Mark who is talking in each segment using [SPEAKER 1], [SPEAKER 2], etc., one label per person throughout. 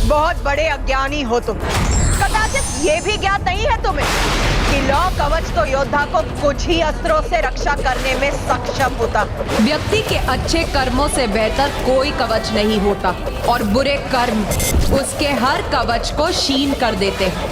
[SPEAKER 1] बहुत बड़े अज्ञानी हो तुम। कदाचित ये भी ज्ञात नहीं है तुम्हें कि लौ कवच तो योद्धा को कुछ ही अस्त्रों से रक्षा करने में सक्षम होता।
[SPEAKER 2] व्यक्ति के अच्छे कर्मों से बेहतर कोई कवच नहीं होता और बुरे कर्म उसके हर कवच को क्षीण कर देते हैं।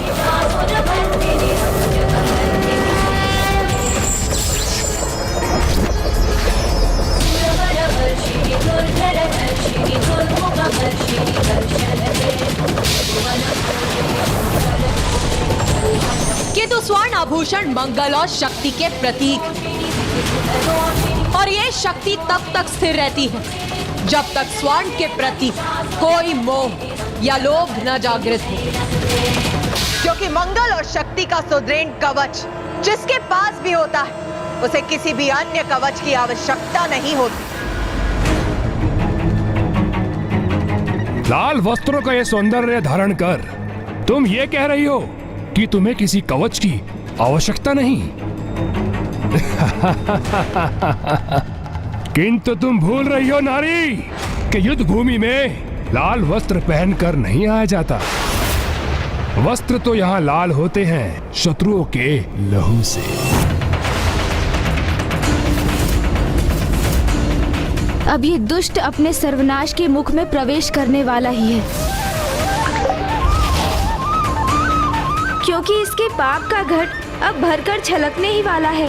[SPEAKER 2] किंतु स्वर्ण आभूषण मंगल और शक्ति के प्रतीक, और ये शक्ति तब तक स्थिर रहती है जब तक स्वर्ण के प्रति कोई मोह या लोभ न जागृत हो।
[SPEAKER 1] क्योंकि मंगल और शक्ति का सुदृढ़ कवच जिसके पास भी होता है उसे किसी भी अन्य कवच की आवश्यकता नहीं होती।
[SPEAKER 3] लाल वस्त्रों का ये सौंदर्य धारण कर तुम ये कह रही हो कि तुम्हें किसी कवच की आवश्यकता नहीं। किंतु तुम भूल रही हो नारी कि युद्ध भूमि में लाल वस्त्र पहनकर नहीं आया जाता। वस्त्र तो यहाँ लाल होते हैं शत्रुओं के लहू से।
[SPEAKER 4] अब ये दुष्ट अपने सर्वनाश के मुख में प्रवेश करने वाला ही है, क्योंकि इसके पाप का घट अब भरकर छलकने ही वाला है,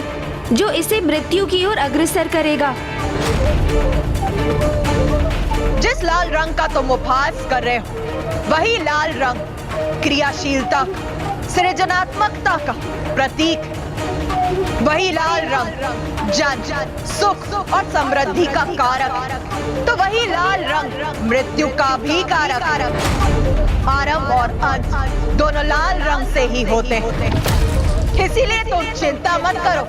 [SPEAKER 4] जो इसे मृत्यु की ओर अग्रसर करेगा।
[SPEAKER 1] जिस लाल रंग का तुम उपहास कर रहे हो वही लाल रंग क्रियाशीलता, सृजनात्मकता का प्रतीक। वही लाल रंग जन, सुख और समृद्धि का कारक, तो वही लाल रंग मृत्यु का भी कारक। आरंभ और अंत दोनों लाल रंग से ही होते हैं। इसीलिए तुम चिंता मत करो,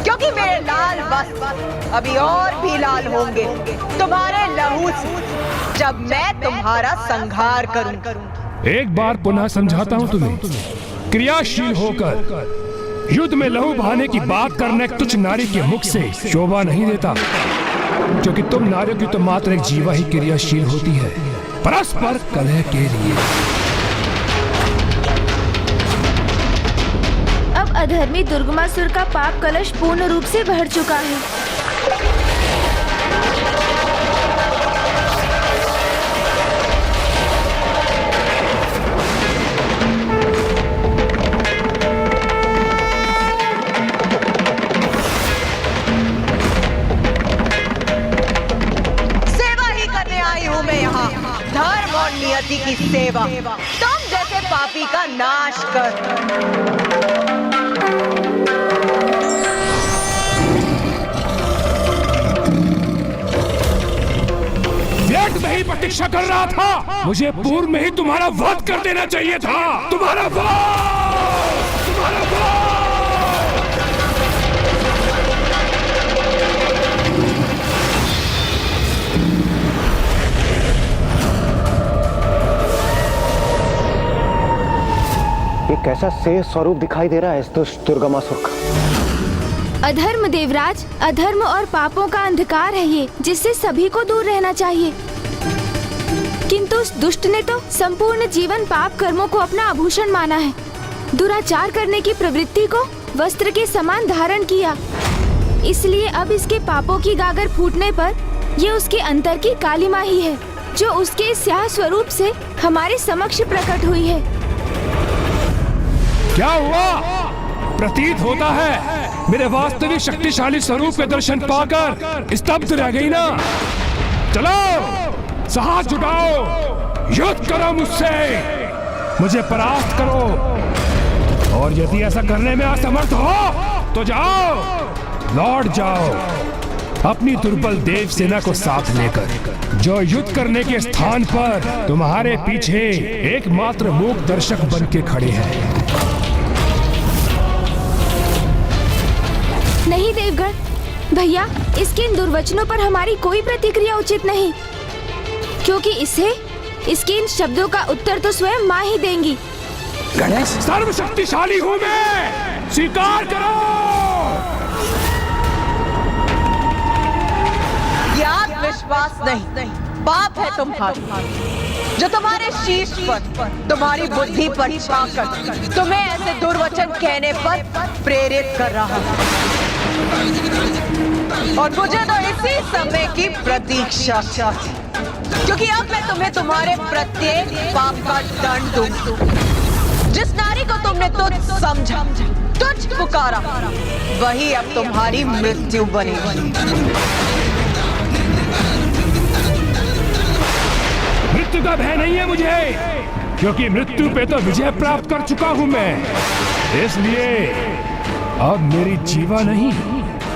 [SPEAKER 1] क्योंकि मेरे लाल वस्त्र अभी और भी लाल होंगे तुम्हारे लहू से, जब मैं तुम्हारा संहार करूं।
[SPEAKER 3] एक बार पुनः समझाता हूँ तुम्हें, क्रियाशील होकर युद्ध में लहू बहाने की बात करने तुच्छ नारी के मुख से शोभा नहीं देता, क्योंकि तुम नारियों की तो मात्र एक जीवा ही क्रियाशील होती है परस्पर कलह के लिए।
[SPEAKER 4] अब अधर्मी दुर्गमासुर का पाप कलश पूर्ण रूप से भर चुका है।
[SPEAKER 1] धर्म और नियति की सेवा, तुम जैसे पापी का नाश कर।
[SPEAKER 3] व्यर्थ में ही प्रतीक्षा कर रहा था। मुझे पूर्व में ही तुम्हारा वध कर देना चाहिए था। तुम्हारा वध, तुम्हारा वध।
[SPEAKER 5] ये कैसा शेष स्वरूप दिखाई दे रहा है इस दुष्ट दुर्गमासुर का।
[SPEAKER 4] अधर्म देवराज, अधर्म और पापों का अंधकार है ये, जिससे सभी को दूर रहना चाहिए। किंतु उस दुष्ट ने तो संपूर्ण जीवन पाप कर्मों को अपना आभूषण माना है। दुराचार करने की प्रवृत्ति को वस्त्र के समान धारण किया। इसलिए अब इसके पापों की गागर फूटने पर ये उसके अंतर की कालिमा ही है, जो उसके स्याह स्वरूप से हमारे समक्ष प्रकट हुई है।
[SPEAKER 3] क्या हुआ? प्रतीत होता है मेरे वास्तविक शक्तिशाली स्वरूप के दर्शन पाकर स्तब्ध रह गई ना। चलो साहस जुटाओ, युद्ध करो मुझसे, मुझे परास्त करो, और यदि ऐसा करने में असमर्थ हो तो जाओ, लौट जाओ अपनी दुर्बल देव सेना को साथ लेकर, जो युद्ध करने के स्थान पर तुम्हारे पीछे एकमात्र मूक दर्शक बन के खड़े हैं।
[SPEAKER 4] नहीं देवगण भैया, इसके इन दुर्वचनों पर हमारी कोई प्रतिक्रिया उचित नहीं, क्योंकि इसके इन शब्दों का उत्तर तो स्वयं माँ ही देंगी।
[SPEAKER 3] गणेश, सर्वशक्तिशाली हूँ मैं, स्वीकार करो।
[SPEAKER 1] ये आत्मविश्वास नहीं, पाप है तुम्हारा, जो तुम्हारे शीश पर, तुम्हारी बुद्धि पर छाकर तुम्हें ऐसे दुर्वचन कहने पर प्रेरित कर रहा हूं। और मुझे तो इसी समय की प्रतीक्षा थी, क्योंकि अब मैं तुम्हें तुम्हारे प्रत्येक पाप का दंड दूंगी। जिस नारी को तुमने तुझ समझा, तुझ पुकारा, वही अब तुम्हारी मृत्यु बनेगी।
[SPEAKER 3] मृत्यु का भय नहीं है मुझे, क्योंकि मृत्यु पे तो विजय प्राप्त कर चुका हूं मैं। इसलिए अब मेरी जीवा नहीं,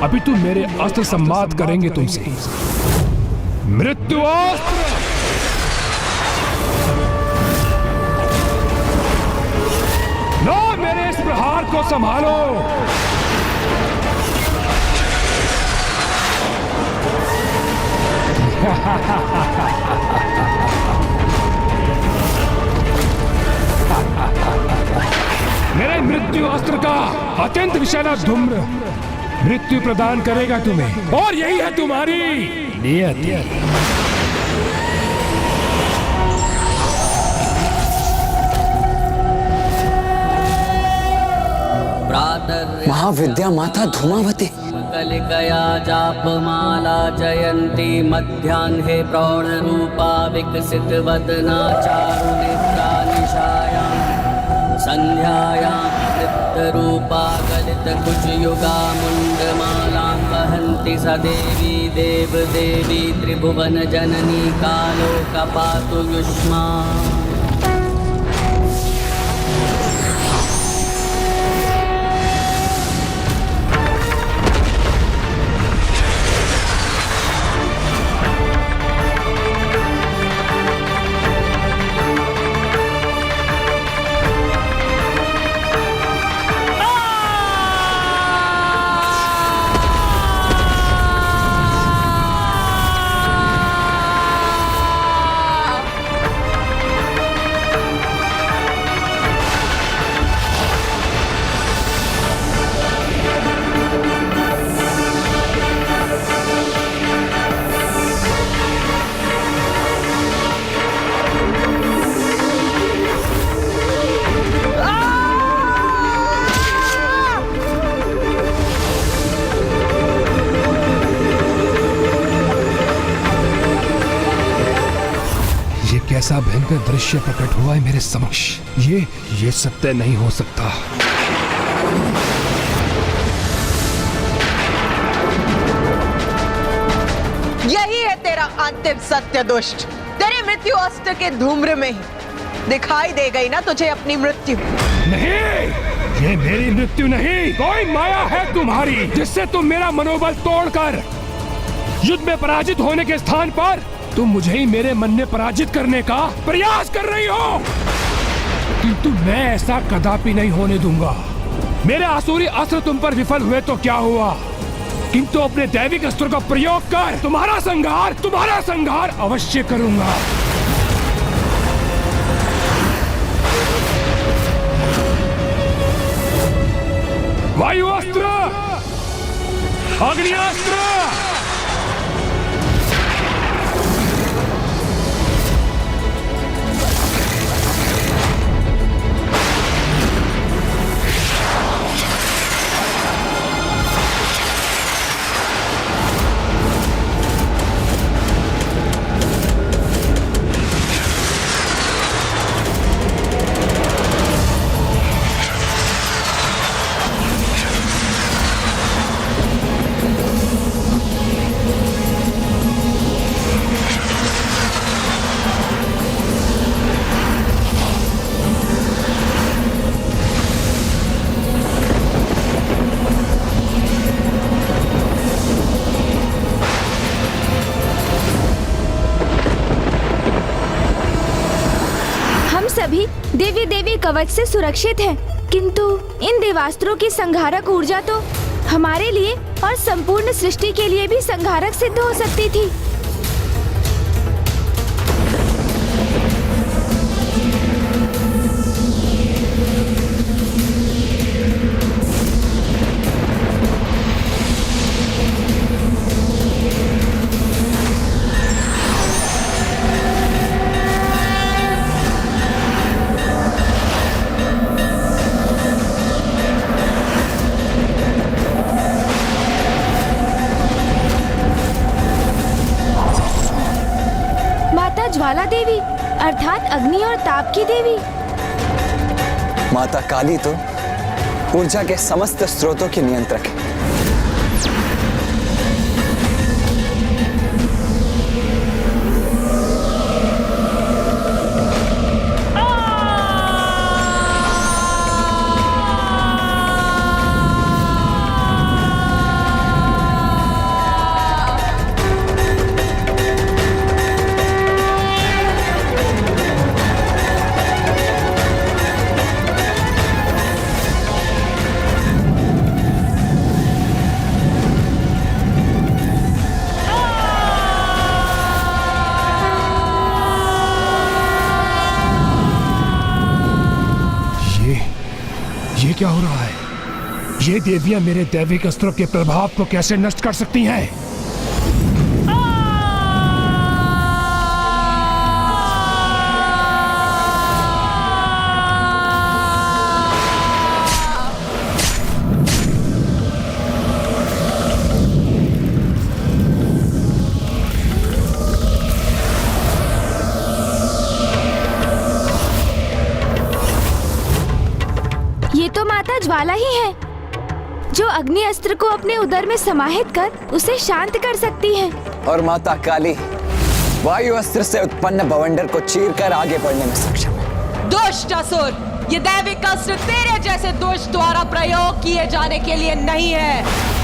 [SPEAKER 3] अभी तुम मेरे अस्त्र संवाद करेंगे तुमसे। मृत्यु अस्त्र! लो मेरे इस प्रहार को संभालो। मेरे मृत्यु अस्त्र का अत्यंत विषैला धूम्र मृत्यु प्रदान करेगा तुम्हें, और यही है तुम्हारी नियत।
[SPEAKER 6] महाविद्या माता धूमावती
[SPEAKER 7] कलिकया जापमाला जयंती मध्याह्ने प्रौढ़रूपा विकसित वदना चारुनेत्रा निशायां संध्यायां नृत्यरूपा गलित कुचयुगा मुंडमालां वहन्ति स देवी देवदेवी त्रिभुवन जननी कालोकपातु युष्मा।
[SPEAKER 3] कैसा भयंकर दृश्य प्रकट हुआ है मेरे समक्ष। ये सत्य नहीं हो सकता।
[SPEAKER 1] यही है तेरा अंतिम सत्य दुष्ट। तेरी मृत्यु अस्त्र के धूम्र में ही दिखाई दे गई ना तुझे अपनी मृत्यु।
[SPEAKER 3] नहीं, ये मेरी मृत्यु नहीं, कोई माया है तुम्हारी, जिससे तुम मेरा मनोबल तोड़कर युद्ध में पराजित होने के स्थान पर तुम मुझे ही मेरे मन में पराजित करने का प्रयास कर रही हो। किंतु मैं ऐसा कदापि नहीं होने दूंगा। मेरे आसुरी अस्त्र तुम पर विफल हुए तो क्या हुआ, किंतु अपने दैविक अस्त्र का प्रयोग कर तुम्हारा संहार अवश्य करूंगा। वायु अस्त्र, अग्नियास्त्र,
[SPEAKER 4] देवी देवी कवच से सुरक्षित हैं, किंतु इन देवास्त्रों की संहारक ऊर्जा तो हमारे लिए और संपूर्ण सृष्टि के लिए भी संहारक सिद्ध हो सकती थी। अर्थात अग्नि और ताप की देवी।
[SPEAKER 6] माता काली तो ऊर्जा के समस्त स्रोतों की नियंत्रक है।
[SPEAKER 3] ये क्या हो रहा है? ये देवियां मेरे दैविक अस्त्रों के प्रभाव को कैसे नष्ट कर सकती हैं?
[SPEAKER 4] ये तो माता ज्वाला ही है, जो अग्नि अस्त्र को अपने उदर में समाहित कर उसे शांत कर सकती है।
[SPEAKER 6] और माता काली वायु अस्त्र से उत्पन्न बवंडर को चीरकर आगे बढ़ने में सक्षम है।
[SPEAKER 2] दुष्ट असुर, ये दैविक अस्त्र तेरे जैसे दुष्ट द्वारा प्रयोग किए जाने के लिए नहीं है।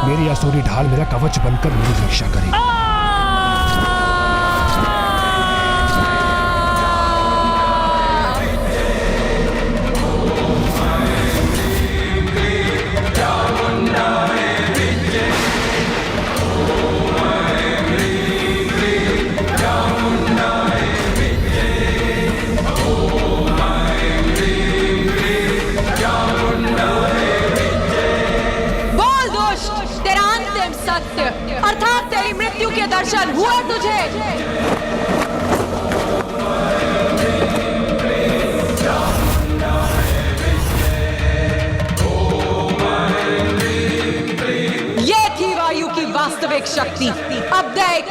[SPEAKER 3] मेरी असुरी ढाल मेरा कवच बनकर मेरी रक्षा करेगी।
[SPEAKER 2] अर्थात तेरी मृत्यु के दर्शन हुए तुझे। ये थी वायु की वास्तविक शक्ति। अब देख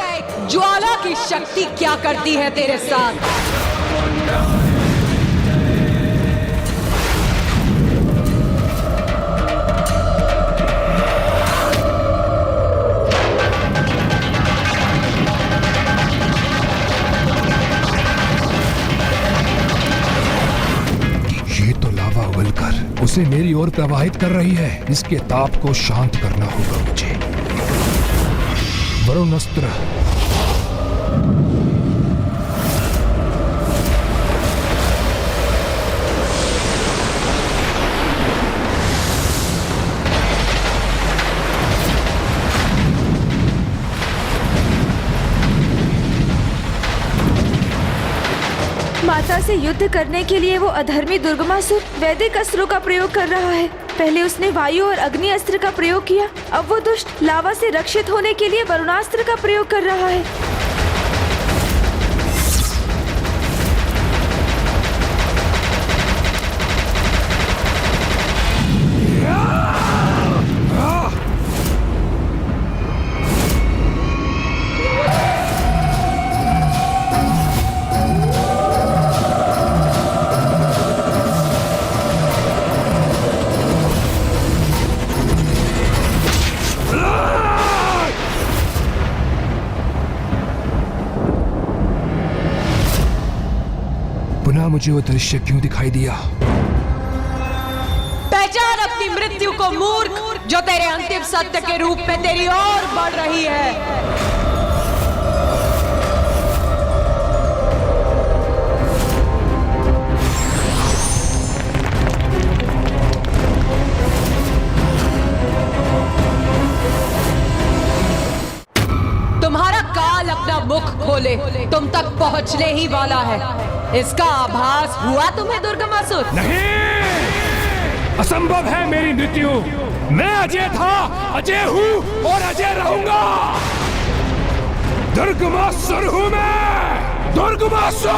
[SPEAKER 2] ज्वाला की शक्ति क्या करती है तेरे साथ।
[SPEAKER 3] उसे मेरी ओर प्रवाहित कर रही है। इसके ताप को शांत करना होगा मुझे। वरुण अस्त्र।
[SPEAKER 4] माता से युद्ध करने के लिए वो अधर्मी दुर्गमासुर वैदिक अस्त्रों का प्रयोग कर रहा है। पहले उसने वायु और अग्नि अस्त्र का प्रयोग किया, अब वो दुष्ट लावा से रक्षित होने के लिए वरुणास्त्र का प्रयोग कर रहा है।
[SPEAKER 3] मुझे वो दृश्य क्यों दिखाई दिया?
[SPEAKER 2] पहचान अपनी मृत्यु को मूर्ख, जो तेरे अंतिम सत्य के रूप में तेरी ओर बढ़ रही है। अपना मुख खोले तुम तक पहुंचने ही वाला है। इसका आभास हुआ तुम्हें दुर्गमासुर?
[SPEAKER 3] नहीं, असंभव है मेरी मृत्यु। मैं अजय था, अजय हूँ और अजय रहूंगा। दुर्गमासुर हूँ मैं, दुर्गमासुर,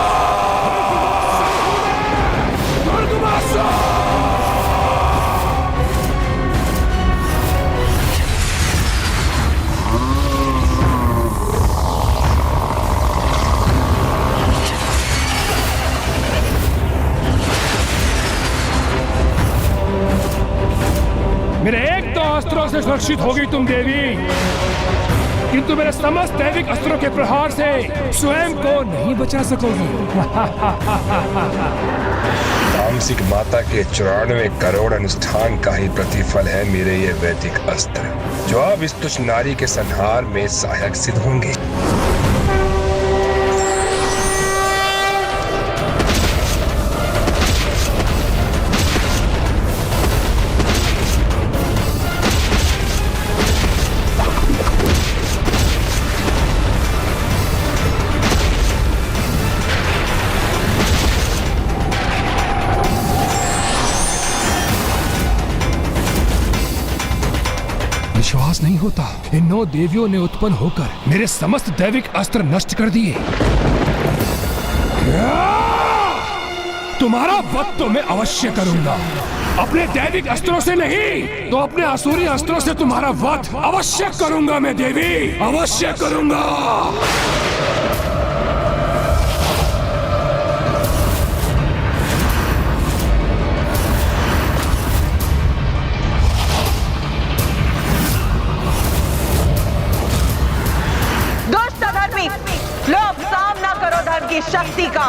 [SPEAKER 3] दुर्गमासुर। मेरे एक तो अस्त्रों से सुरक्षित होगी तुम देवी, किंतु मेरे समस्त दैविक अस्त्रों के प्रहार से स्वयं को नहीं बचा सकोगी।
[SPEAKER 8] तामसिक माता के 94 करोड़ अनुष्ठान का ही प्रतिफल है मेरे ये वैदिक अस्त्र, जो अब इस तुच्छ नारी के संहार में सहायक सिद्ध होंगे।
[SPEAKER 3] विश्वास नहीं होता, इन 9 देवियों ने उत्पन्न होकर मेरे समस्त दैविक अस्त्र नष्ट कर दिए। तुम्हारा वध तो मैं अवश्य करूंगा, अपने दैविक अस्त्रों से नहीं तो अपने असुरी अस्त्रों से तुम्हारा वध अवश्य करूंगा मैं देवी, अवश्य करूंगा।
[SPEAKER 1] लो अब सामना करो धर्म की शक्ति का।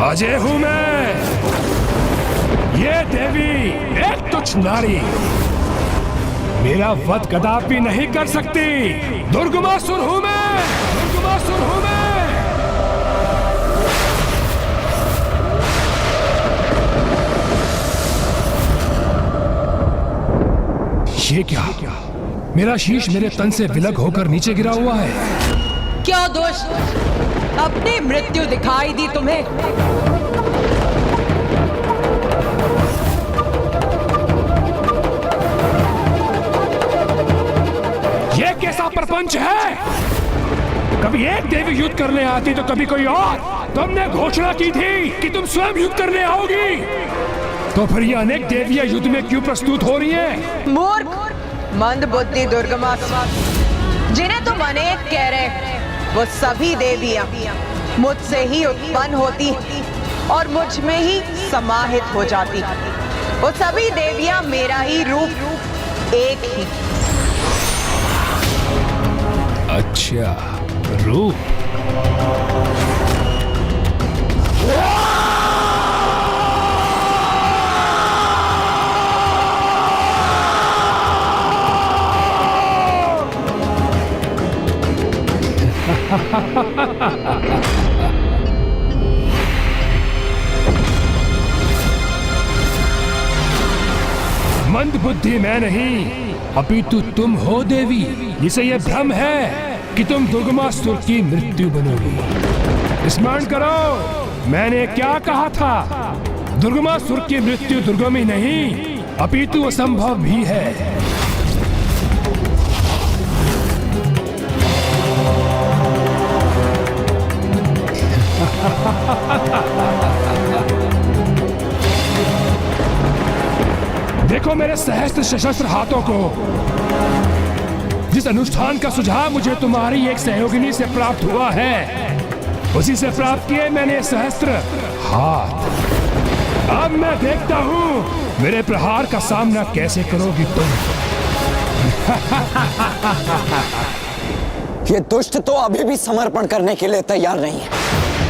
[SPEAKER 3] अजय हूं मैं, ये देवी एक तुच्छ नारी मेरा वध कदापि नहीं कर सकती। दुर्गमासुर हूं मैं, दुर्गमासुर हूं मैं। ये क्या? मेरा शीश मेरे तन से विलग होकर नीचे गिरा हुआ है।
[SPEAKER 2] क्या दोष? अपनी मृत्यु दिखाई दी तुम्हें?
[SPEAKER 3] ये कैसा प्रपंच है? कभी एक देवी युद्ध करने आती तो कभी कोई और। तुमने घोषणा की थी कि तुम स्वयं युद्ध करने आओगी, तो फिर ये अनेक देवियां युद्ध में क्यों प्रस्तुत हो रही हैं?
[SPEAKER 1] मूर्ख, मंद बुद्धि दुर्गमासुर, जिन्हें तुम अनेक कह रहे, वो सभी देवियां मुझसे ही उत्पन्न होती और मुझ में ही समाहित हो जाती। वो सभी देवियां मेरा ही रूप, एक ही।
[SPEAKER 3] अच्छा, रूप। मंद बुद्धि मैं नहीं, अपितु तुम हो देवी। इसे यह भ्रम है कि तुम दुर्गमासुर की मृत्यु बनोगी। स्मरण करो मैंने क्या कहा था। दुर्गमासुर की मृत्यु दुर्गम ही नहीं अपितु असंभव भी है। देखो मेरे सहस्त्र सशस्त्र हाथों को। जिस अनुष्ठान का सुझाव मुझे तुम्हारी एक सहयोगिनी से प्राप्त हुआ है, उसी से प्राप्त किए मैंने सहस्त्र हाथ। अब मैं देखता हूँ मेरे प्रहार का सामना कैसे करोगी तुम।
[SPEAKER 6] ये दुष्ट तो अभी भी समर्पण करने के लिए तैयार नहीं है।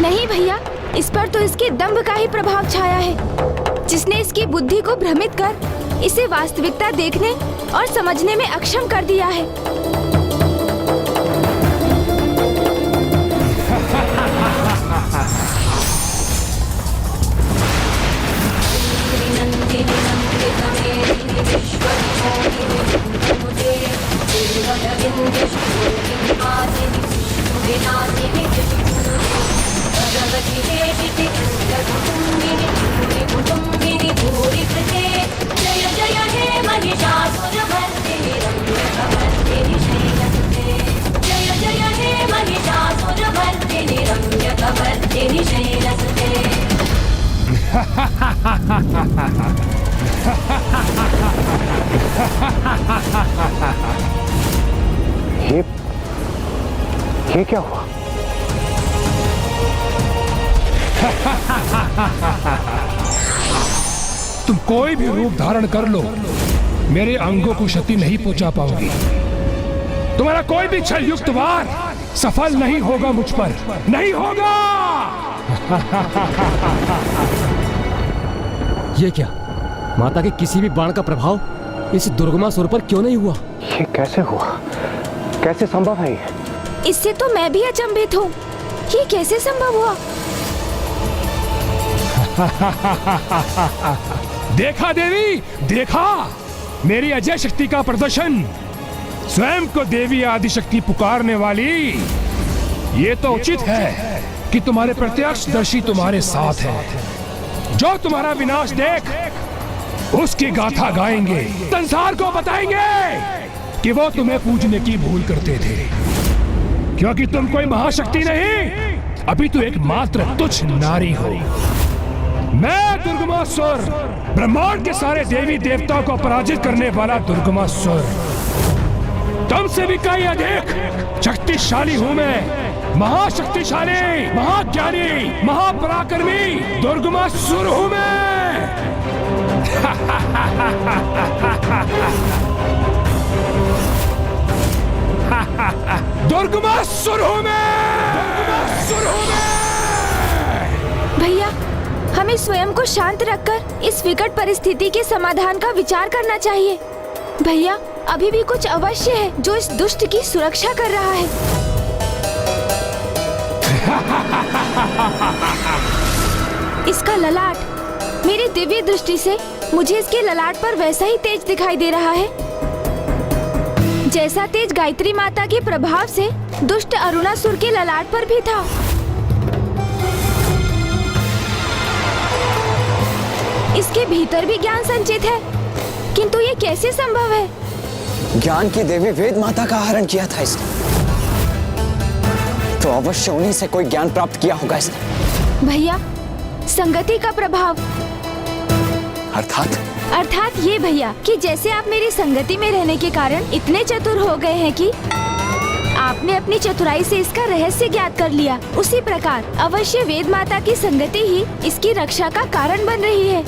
[SPEAKER 4] नहीं भैया, इस पर तो इसके दंभ का ही प्रभाव छाया है, जिसने इसकी बुद्धि को भ्रमित कर इसे वास्तविकता देखने और समझने में अक्षम कर दिया है।
[SPEAKER 5] ये क्या हुआ?
[SPEAKER 3] तुम कोई भी रूप धारण कर लो, मेरे अंगों को क्षति नहीं पहुंचा पाओगी। तुम्हारा कोई भी छल युक्त वार सफल नहीं होगा मुझ पर, नहीं होगा।
[SPEAKER 9] ये क्या? माता के किसी भी बाण का प्रभाव इस दुर्गमासुर पर क्यों नहीं हुआ?
[SPEAKER 5] ये कैसे हुआ? कैसे संभव है ये?
[SPEAKER 4] इससे तो मैं भी अचंभित हूँ। ये कैसे संभव हुआ?
[SPEAKER 3] देखा देवी, देखा मेरी अजय शक्ति का प्रदर्शन। स्वयं को देवी आदिशक्ति पुकारने वाली। ये तो उचित है कि तुम्हारे प्रत्यक्षदर्शी तुम्हारे साथ है। जो तुम्हारा विनाश देख उसकी गाथा गाएंगे, संसार को बताएंगे कि वो तुम्हें पूजने की भूल करते थे, क्योंकि तुम कोई महाशक्ति नहीं, अभी तो एक मात्र तुच्छ नारी हो। मैं दुर्गमासुर, ब्रह्मांड के सारे देवी देवताओं को पराजित करने वाला दुर्गमासुर, तुमसे भी कहीं अधिक शक्तिशाली हूं मैं। महाशक्तिशाली, महाज्ञानी, महापराक्रमी दुर्गमासुर हूं मैं। दुर्गमासुर हूं मैं। दुर्गमासुर हूं मैं।
[SPEAKER 4] भैया, हमें स्वयं को शांत रखकर इस विकट परिस्थिति के समाधान का विचार करना चाहिए। भैया, अभी भी कुछ अवश्य है जो इस दुष्ट की सुरक्षा कर रहा है। इसका ललाट, मेरी दिव्य दृष्टि से मुझे इसके ललाट पर वैसा ही तेज दिखाई दे रहा है जैसा तेज गायत्री माता के प्रभाव से दुष्ट अरुणासुर के ललाट पर भी था। इसके भीतर भी ज्ञान संचित है, किंतु ये कैसे संभव है?
[SPEAKER 6] ज्ञान की देवी वेद माता का आहरण किया था इसने, तो अवश्य उन्हीं से कोई ज्ञान प्राप्त किया होगा इसने।
[SPEAKER 4] भैया, संगति का प्रभाव। अर्थात ये भैया कि जैसे आप मेरी संगति में रहने के कारण इतने चतुर हो गए हैं कि आपने अपनी चतुराई से इसका रहस्य ज्ञात कर लिया, उसी प्रकार अवश्य वेद माता की संगति ही इसकी रक्षा का कारण बन रही है।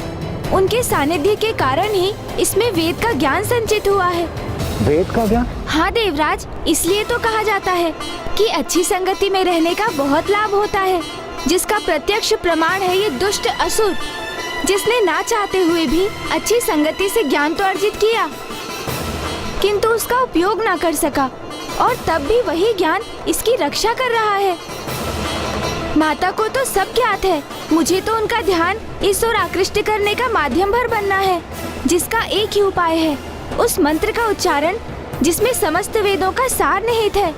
[SPEAKER 4] उनके सानिध्य के कारण ही इसमें वेद का ज्ञान संचित हुआ है।
[SPEAKER 5] वेद का ज्ञान?
[SPEAKER 4] हाँ देवराज, इसलिए तो कहा जाता है कि अच्छी संगति में रहने का बहुत लाभ होता है, जिसका प्रत्यक्ष प्रमाण है ये दुष्ट असुर, जिसने ना चाहते हुए भी अच्छी संगति से ज्ञान तो अर्जित किया, किंतु उसका उपयोग ना कर सका, और तब भी वही ज्ञान इसकी रक्षा कर रहा है। माता को तो सब ज्ञात है, मुझे तो उनका ध्यान इस ओर आकृष्ट करने का माध्यम भर बनना है, जिसका एक ही उपाय है, उस मंत्र का उच्चारण जिसमें समस्त वेदों का सार निहित है।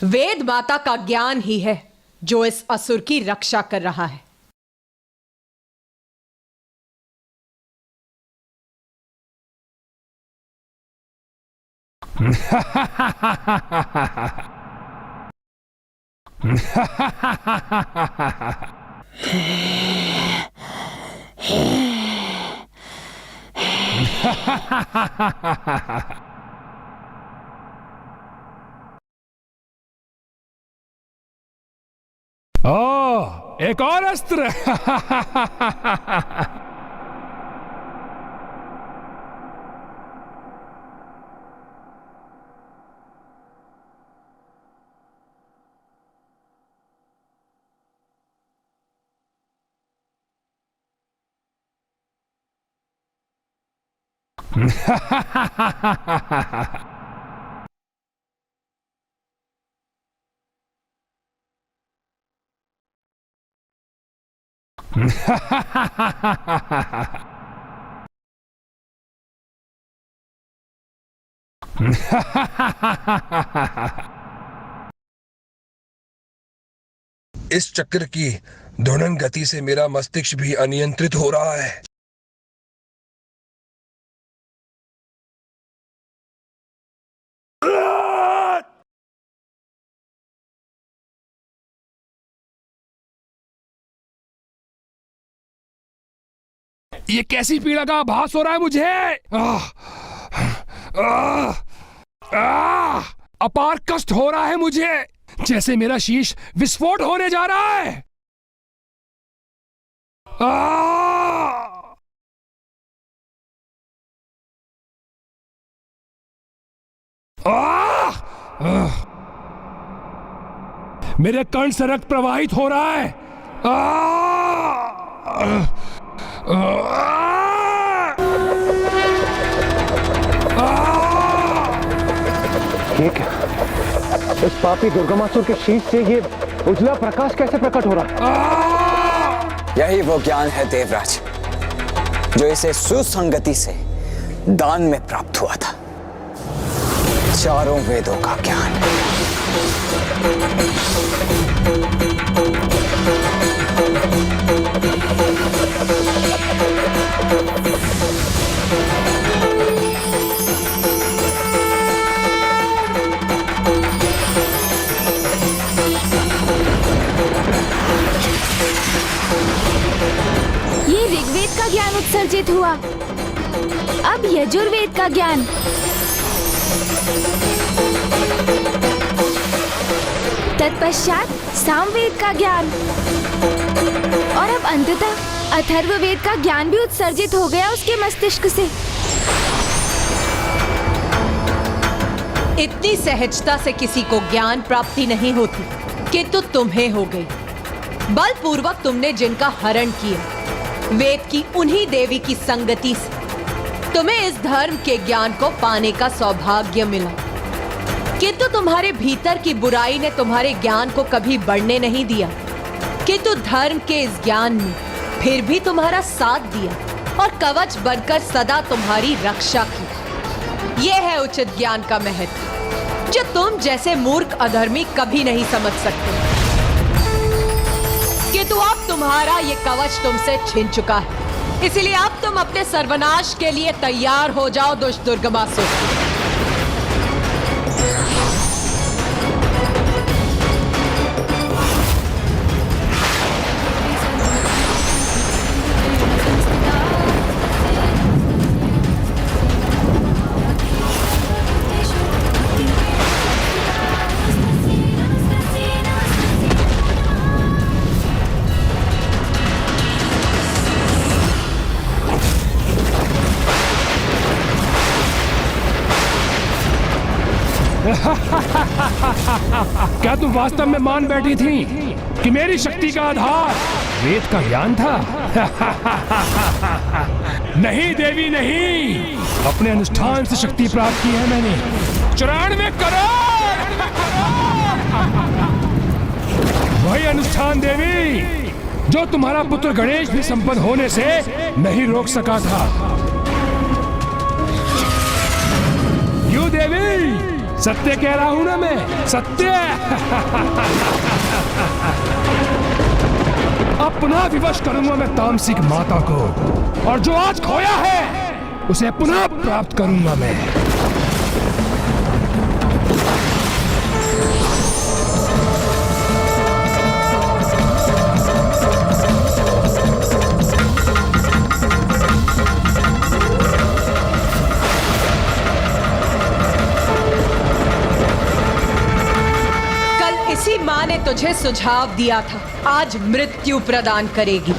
[SPEAKER 2] वेद माता का ज्ञान ही है जो इस असुर की रक्षा कर रहा है।
[SPEAKER 3] ओ, एक और अस्त्र।
[SPEAKER 8] इस चक्र की ध्वनन गति से मेरा मस्तिष्क भी अनियंत्रित हो रहा है।
[SPEAKER 3] ये कैसी पीड़ा का आभास हो रहा है मुझे। अपार कष्ट हो रहा है मुझे, जैसे मेरा शीश विस्फोट होने जा रहा है। मेरे कर्ण से रक्त प्रवाहित हो रहा है।
[SPEAKER 5] ये क्या? इस पापी दुर्गमासुर के शीश से ये उजला प्रकाश कैसे प्रकट हो रहा है?
[SPEAKER 6] यही वो ज्ञान है देवराज, जो इसे सुसंगति से दान में प्राप्त हुआ था। चारों वेदों का ज्ञान।
[SPEAKER 4] ये ऋग्वेद का ज्ञान उत्सर्जित हुआ, अब यजुर्वेद का ज्ञान, तत्पश्चात सामवेद का ज्ञान और अब अंततः अथर्ववेद का ज्ञान भी उत्सर्जित हो गया उसके मस्तिष्क से।
[SPEAKER 2] इतनी सहजता से किसी को ज्ञान प्राप्ति नहीं होती, किंतु तुम्हें हो गई। बलपूर्वक तुमने जिनका हरण किया, वेद की उन्हीं देवी की संगति से तुम्हें इस धर्म के ज्ञान को पाने का सौभाग्य मिला। किंतु तुम्हारे भीतर की बुराई ने तुम्हारे ज्ञान को कभी बढ़ने नहीं दिया, किंतु धर्म के इस ज्ञान ने फिर भी तुम्हारा साथ दिया और कवच बनकर सदा तुम्हारी रक्षा की। यह है उचित ज्ञान का महत्व, जो तुम जैसे मूर्ख अधर्मी कभी नहीं समझ सकते। किंतु अब तुम्हारा ये कवच तुमसे छिन चुका है, इसलिए अब तुम अपने सर्वनाश के लिए तैयार हो जाओ दुष्ट दुर्गमासुर।
[SPEAKER 3] क्या तुम वास्तव में मान बैठी थी कि मेरी शक्ति का आधार वेद का ज्ञान था? नहीं देवी नहीं, अपने अनुष्ठान से शक्ति प्राप्त की है मैंने। 94 करोड़ वही अनुष्ठान देवी जो तुम्हारा पुत्र गणेश भी संपन्न होने से नहीं रोक सका था। यू देवी सत्य कह रहा हूं ना मैं, सत्य। अपना विवश करूंगा मैं तामसिक माता को, और जो आज खोया है उसे पुनः प्राप्त करूंगा मैं।
[SPEAKER 2] कल इसी माँ ने तुझे सुझाव दिया था, आज मृत्यु प्रदान करेगी।